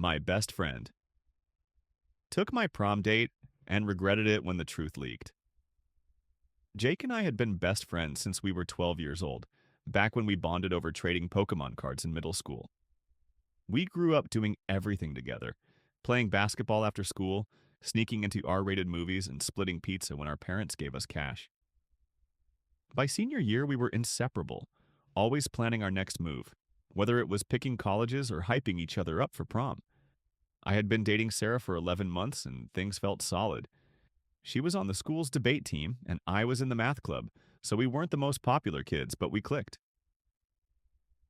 My best friend. Took my prom date and regretted it when the truth leaked. Jake and I had been best friends since we were 12 years old, back when we bonded over trading Pokemon cards in middle school. We grew up doing everything together, playing basketball after school, sneaking into R-rated movies, and splitting pizza when our parents gave us cash. By senior year, we were inseparable, always planning our next move, whether it was picking colleges or hyping each other up for prom. I had been dating Sarah for 11 months and things felt solid. She was on the school's debate team and I was in the math club, so we weren't the most popular kids, but we clicked.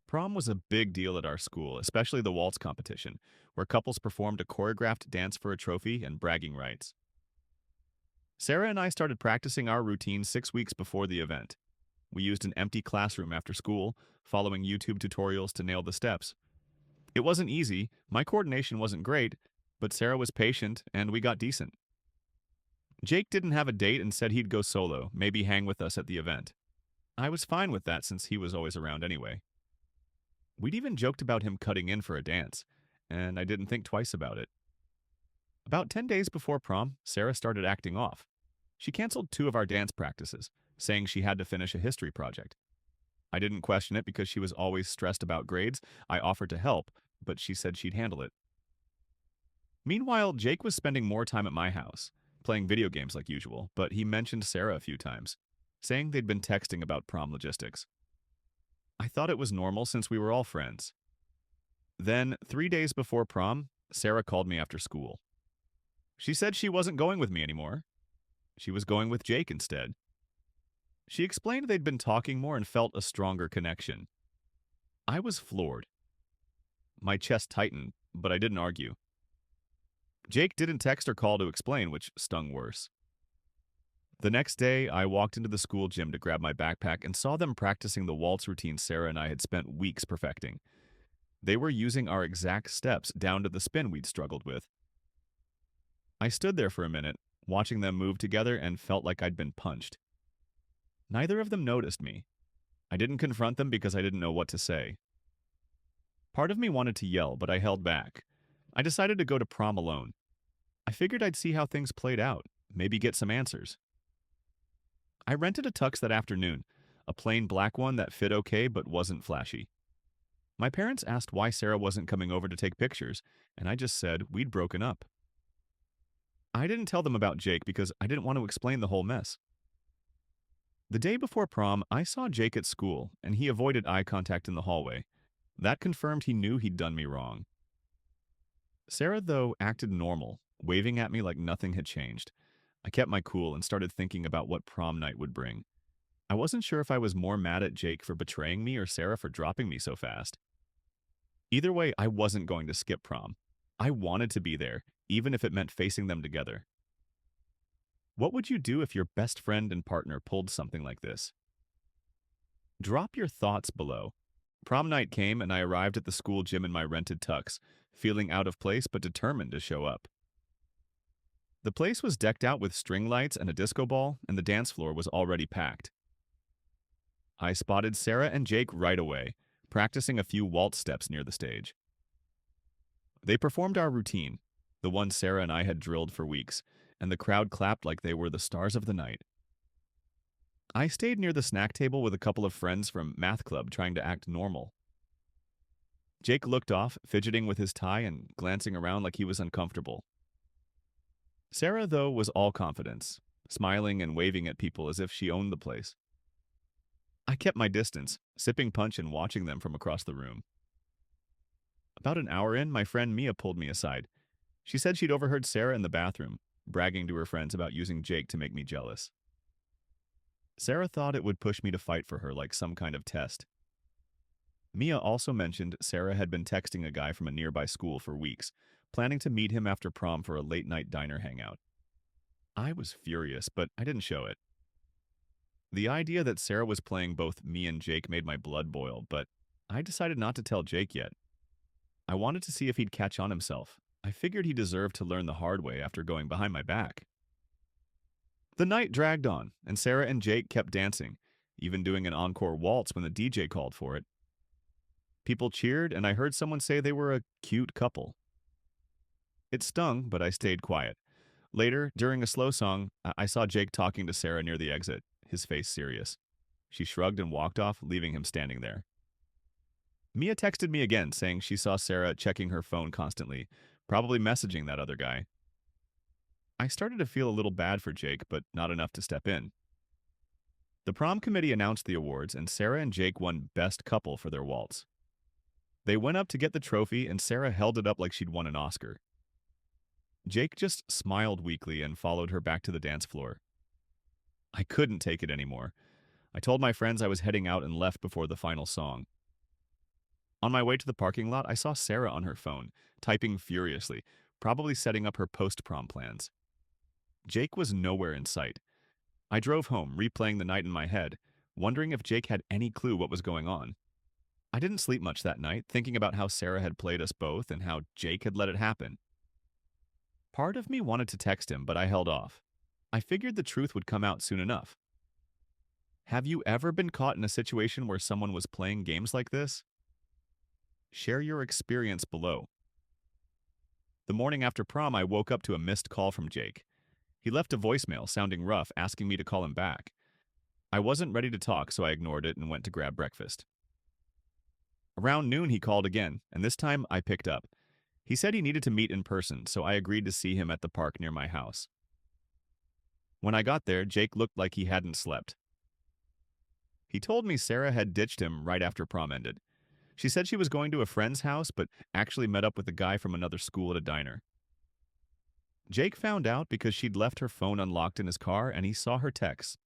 Prom was a big deal at our school, especially the waltz competition, where couples performed a choreographed dance for a trophy and bragging rights. Sarah and I started practicing our routine 6 weeks before the event. We used an empty classroom after school, following YouTube tutorials to nail the steps. It wasn't easy, my coordination wasn't great, but Sarah was patient and we got decent. Jake didn't have a date and said he'd go solo, maybe hang with us at the event. I was fine with that since he was always around anyway. We'd even joked about him cutting in for a dance, and I didn't think twice about it. About 10 days before prom, Sarah started acting off. She canceled 2 of our dance practices, saying she had to finish a history project. I didn't question it because she was always stressed about grades. I offered to help, but she said she'd handle it. Meanwhile, Jake was spending more time at my house, playing video games like usual, but he mentioned Sarah a few times, saying they'd been texting about prom logistics. I thought it was normal since we were all friends. Then, 3 days before prom, Sarah called me after school. She said she wasn't going with me anymore. She was going with Jake instead. She explained they'd been talking more and felt a stronger connection. I was floored. My chest tightened, but I didn't argue. Jake didn't text or call to explain, which stung worse. The next day, I walked into the school gym to grab my backpack and saw them practicing the waltz routine Sarah and I had spent weeks perfecting. They were using our exact steps down to the spin we'd struggled with. I stood there for a minute, watching them move together, and felt like I'd been punched. Neither of them noticed me. I didn't confront them because I didn't know what to say. Part of me wanted to yell, but I held back. I decided to go to prom alone. I figured I'd see how things played out, maybe get some answers. I rented a tux that afternoon, a plain black one that fit okay but wasn't flashy. My parents asked why Sarah wasn't coming over to take pictures, and I just said we'd broken up. I didn't tell them about Jake because I didn't want to explain the whole mess. The day before prom, I saw Jake at school, and he avoided eye contact in the hallway. That confirmed he knew he'd done me wrong. Sarah, though, acted normal, waving at me like nothing had changed. I kept my cool and started thinking about what prom night would bring. I wasn't sure if I was more mad at Jake for betraying me or Sarah for dropping me so fast. Either way, I wasn't going to skip prom. I wanted to be there, even if it meant facing them together. What would you do if your best friend and partner pulled something like this? Drop your thoughts below. Prom night came and I arrived at the school gym in my rented tux, feeling out of place but determined to show up. The place was decked out with string lights and a disco ball, and the dance floor was already packed. I spotted Sarah and Jake right away, practicing a few waltz steps near the stage. They performed our routine, the one Sarah and I had drilled for weeks, and the crowd clapped like they were the stars of the night. I stayed near the snack table with a couple of friends from math club trying to act normal. Jake looked off, fidgeting with his tie and glancing around like he was uncomfortable. Sarah, though, was all confidence, smiling and waving at people as if she owned the place. I kept my distance, sipping punch and watching them from across the room. About an hour in, my friend Mia pulled me aside. She said she'd overheard Sarah in the bathroom, bragging to her friends about using Jake to make me jealous. Sarah thought it would push me to fight for her like some kind of test. Mia also mentioned Sarah had been texting a guy from a nearby school for weeks, planning to meet him after prom for a late-night diner hangout. I was furious, but I didn't show it. The idea that Sarah was playing both me and Jake made my blood boil, but I decided not to tell Jake yet. I wanted to see if he'd catch on himself. I figured he deserved to learn the hard way after going behind my back. The night dragged on, and Sarah and Jake kept dancing, even doing an encore waltz when the DJ called for it. People cheered, and I heard someone say they were a cute couple. It stung, but I stayed quiet. Later, during a slow song, I saw Jake talking to Sarah near the exit, his face serious. She shrugged and walked off, leaving him standing there. Mia texted me again, saying she saw Sarah checking her phone constantly, probably messaging that other guy. I started to feel a little bad for Jake, but not enough to step in. The prom committee announced the awards, and Sarah and Jake won Best Couple for their waltz. They went up to get the trophy, and Sarah held it up like she'd won an Oscar. Jake just smiled weakly and followed her back to the dance floor. I couldn't take it anymore. I told my friends I was heading out and left before the final song. On my way to the parking lot, I saw Sarah on her phone, typing furiously, probably setting up her post-prom plans. Jake was nowhere in sight. I drove home, replaying the night in my head, wondering if Jake had any clue what was going on. I didn't sleep much that night, thinking about how Sarah had played us both and how Jake had let it happen. Part of me wanted to text him, but I held off. I figured the truth would come out soon enough. Have you ever been caught in a situation where someone was playing games like this? Share your experience below. The morning after prom, I woke up to a missed call from Jake. He left a voicemail sounding rough, asking me to call him back. I wasn't ready to talk, so I ignored it and went to grab breakfast. Around noon, he called again, and this time I picked up. He said he needed to meet in person, so I agreed to see him at the park near my house. When I got there, Jake looked like he hadn't slept. He told me Sarah had ditched him right after prom ended. She said she was going to a friend's house, but actually met up with a guy from another school at a diner. Jake found out because she'd left her phone unlocked in his car, and he saw her texts.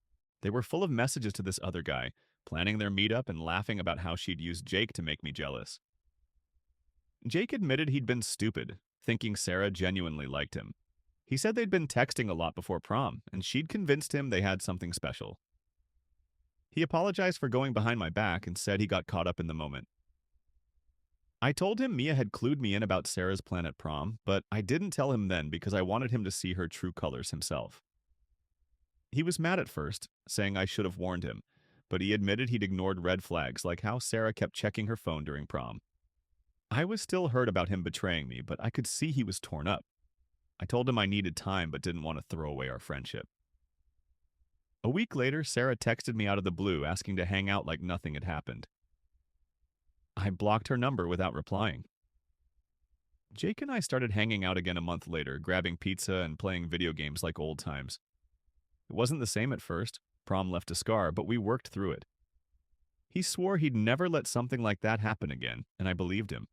They were full of messages to this other guy, planning their meetup and laughing about how she'd used Jake to make me jealous. Jake admitted he'd been stupid, thinking Sarah genuinely liked him. He said they'd been texting a lot before prom, and she'd convinced him they had something special. He apologized for going behind my back and said he got caught up in the moment. I told him Mia had clued me in about Sarah's plan at prom, but I didn't tell him then because I wanted him to see her true colors himself. He was mad at first, saying I should have warned him, but he admitted he'd ignored red flags like how Sarah kept checking her phone during prom. I was still hurt about him betraying me, but I could see he was torn up. I told him I needed time but didn't want to throw away our friendship. A week later, Sarah texted me out of the blue asking to hang out like nothing had happened. I blocked her number without replying. Jake and I started hanging out again a month later, grabbing pizza and playing video games like old times. It wasn't the same at first. Prom left a scar, but we worked through it. He swore he'd never let something like that happen again, and I believed him.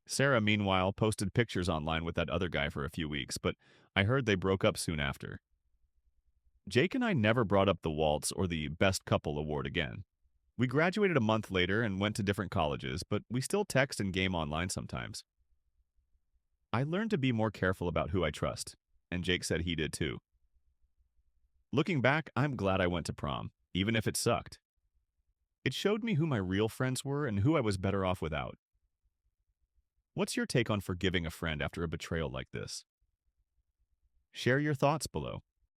Sarah, meanwhile, posted pictures online with that other guy for a few weeks, but I heard they broke up soon after. Jake and I never brought up the waltz or the Best Couple award again. We graduated a month later and went to different colleges, but we still text and game online sometimes. I learned to be more careful about who I trust, and Jake said he did too. Looking back, I'm glad I went to prom, even if it sucked. It showed me who my real friends were and who I was better off without. What's your take on forgiving a friend after a betrayal like this? Share your thoughts below.